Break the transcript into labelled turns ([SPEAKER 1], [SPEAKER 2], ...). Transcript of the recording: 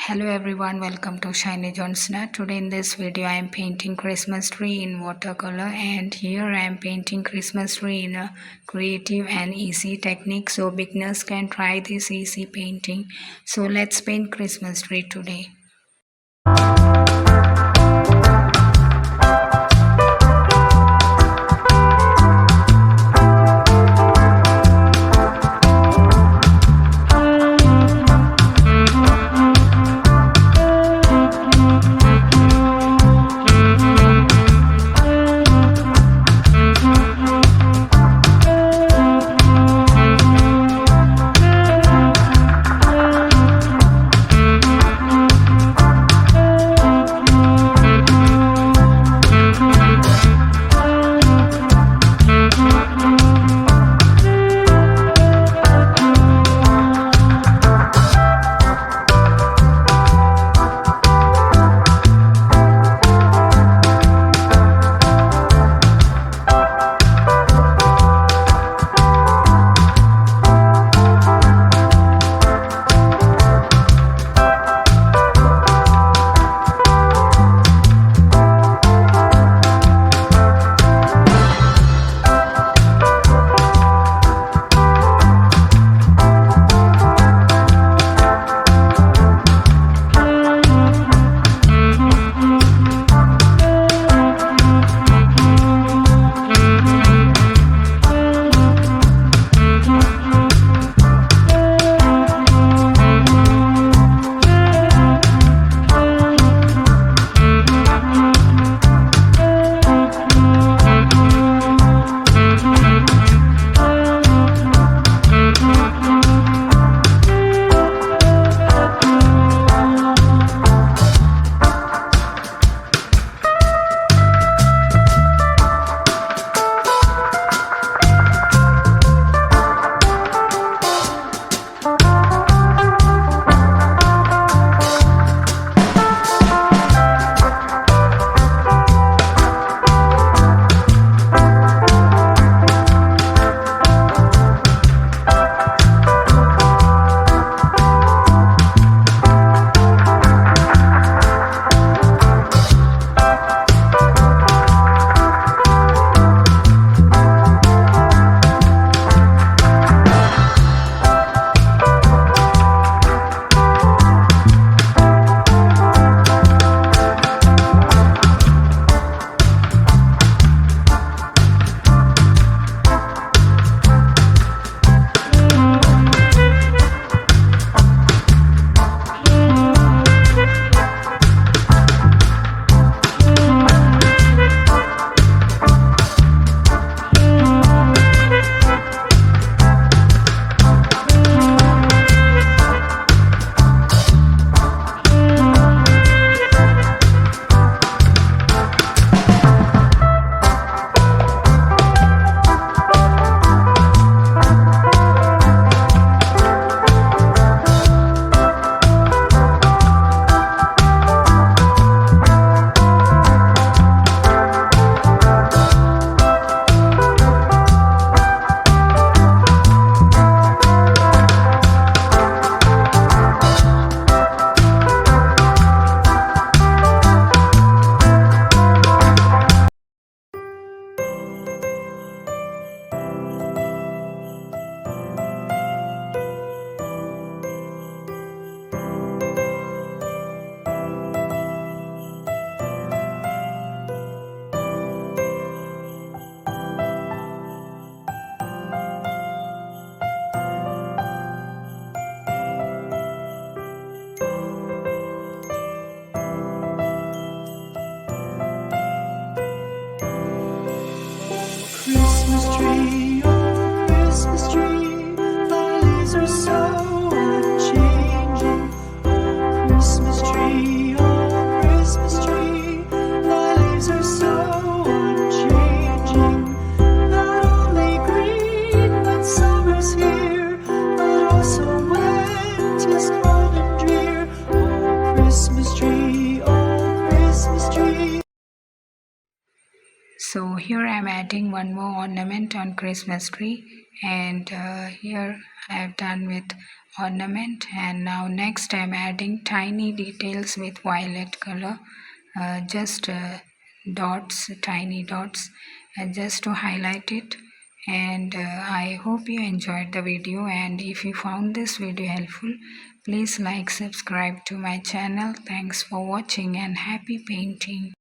[SPEAKER 1] Hello everyone, welcome to Shinyjohnsonart. Today in this video I am painting Christmas tree in watercolor, and here I am painting Christmas tree in a creative and easy technique so beginners can try this easy painting. So let's paint Christmas tree today.
[SPEAKER 2] Christmas tree, oh Christmas tree, thy leaves are so unchanging. Oh Christmas tree, thy leaves are so unchanging. Not only green when summer's here, but also when 'tis cold and drear. Oh Christmas tree, oh Christmas tree.
[SPEAKER 1] So here I am adding one more ornament on Christmas tree, and here I have done with ornament. And now next I'm adding tiny details with violet color, just dots, tiny dots, just to highlight it. And I hope you enjoyed the video, and if you found this video helpful, please like, subscribe to my channel. Thanks for watching and happy painting.